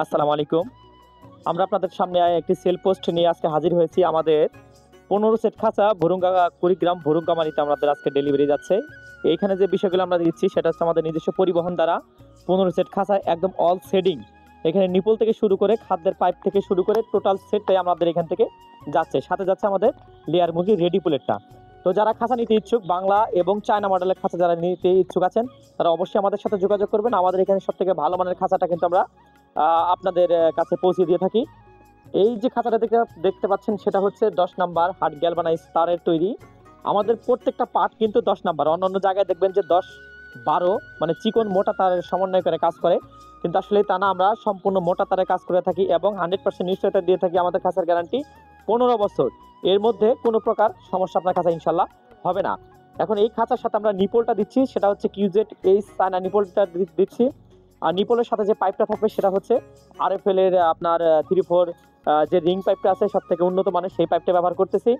আসসালামু আলাইকুম। আমরা আপনাদের সামনে একটি সেল পোস্ট নিয়ে আজকে হাজির হয়েছি। আমাদের ১৫ সেট খাঁচা কুড়িগ্রাম ভুরুঙ্গামারিতে আমাদের আজকে ডেলিভারি যাচ্ছে। এইখানে যে বিষয়গুলো আমরা দিচ্ছি সেটা হচ্ছে আমাদের নিজস্ব পরিবহন দ্বারা ১৫ সেট খাঁচা একদম অল শেডিং। এখানে নিপল থেকে শুরু করে খাদ্যের পাইপ থেকে শুরু করে টোটাল সেটটাই আমাদের এখান থেকে যাচ্ছে। সাথে যাচ্ছে আমাদের লেয়ার মুরগির রেডি পুলেটটা। তো যারা খাঁচা নিতে ইচ্ছুক, বাংলা এবং চায়না মডেলের খাঁচা যারা নিতে ইচ্ছুক আছেন, তারা অবশ্যই আমাদের সাথে যোগাযোগ করবেন। আমাদের এখানে সবথেকে ভালো মানের খাঁচাটা কিন্তু আমরা আপনাদের কাছে পৌঁছে দিয়ে থাকি। এই যে খাঁচাটা দেখতে পাচ্ছেন সেটা হচ্ছে ১০ নাম্বার হার্ড গ্যালভানাইজ তারের তৈরি। আমাদের প্রত্যেকটা পার্ট কিন্তু ১০ নাম্বার। অন্যান্য জায়গায় দেখবেন যে ১০-১২ মানে চিকন মোটা তারের সমন্বয় করে কাজ করে, কিন্তু আসলে তা না, আমরা সম্পূর্ণ মোটা তারে কাজ করে থাকি এবং 100% নিশ্চয়তা দিয়ে থাকি। আমাদের খাঁচার গ্যারান্টি ১৫ বছর। এর মধ্যে কোনো প্রকার সমস্যা আপনার খাঁচা ইনশাল্লাহ হবে না। এখন এই খাঁচার সাথে আমরা নিপলটা দিচ্ছি, সেটা হচ্ছে কিউজেড এইচ চায়না নিপলটা দিচ্ছি। আর নিপলের সাথে যে পাইপটা থাকবে সেটা হচ্ছে আরএফএল এর আপনার 3-4 যে রিং পাইপটা আছে সব থেকে উন্নত মানের সেই পাইপটা ব্যবহার করতেছি।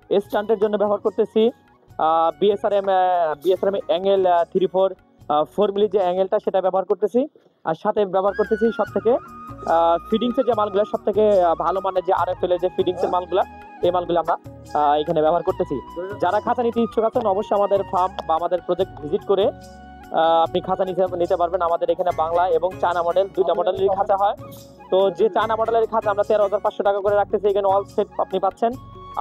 স্টান্টের জন্য ব্যবহার করতেছি বিএসআরএম অ্যাঙ্গেল 3-4 4 মিলি যে অ্যাঙ্গেলটা সেটা ব্যবহার করতেছি। আর সাথে ব্যবহার করতেছি সব থেকে ফিডিংসের যে মালগুলো, সব থেকে ভালো মানের যে আরএফএল এর যে ফিডিংসের মালগুলা, এই মালগুলো আমরা এখানে ব্যবহার করতেছি। যারা খাঁচা নিতে ইচ্ছুক আছেন অবশ্যই আমাদের ফার্ম বা আমাদের প্রজেক্ট ভিজিট করে আপনি খাঁচা নিতে পারবেন। আমাদের এখানে বাংলা এবং চায়না মডেল দুইটা মডেলেরই খাঁচা হয়। তো যে চায়না মডেলের খাঁচা আমরা ১৩,৫০০ টাকা করে রাখতেছি, এখানে অল সেট আপনি পাচ্ছেন।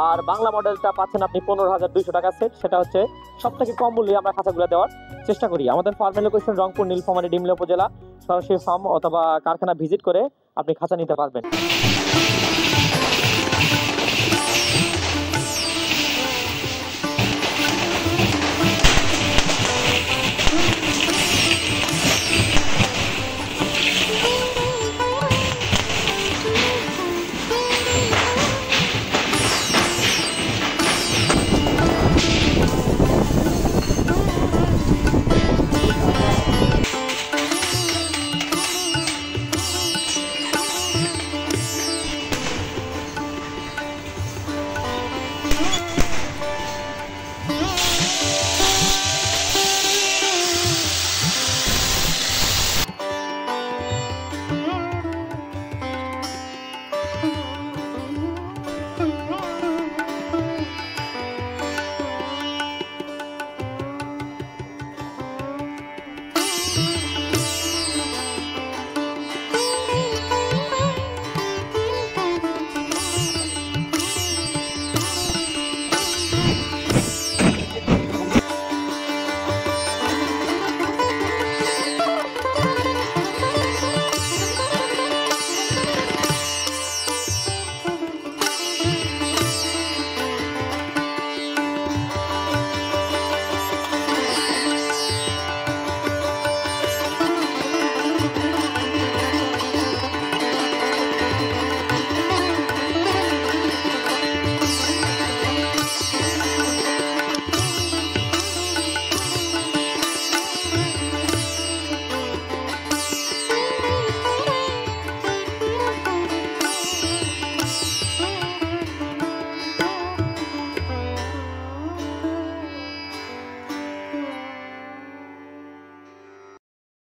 আর বাংলা মডেলটা পাচ্ছেন আপনি ১৫,২০০ টাকা সেট। সেটা হচ্ছে সব থেকে কম মূল্যে আমরা খাঁচাগুলো দেওয়ার চেষ্টা করি। আমাদের ফার্মের লোকেশন রংপুর, নীলফামারী, ডিমলা উপজেলা। সরাসরি ফার্ম অথবা কারখানা ভিজিট করে আপনি খাঁচা নিতে পারবেন।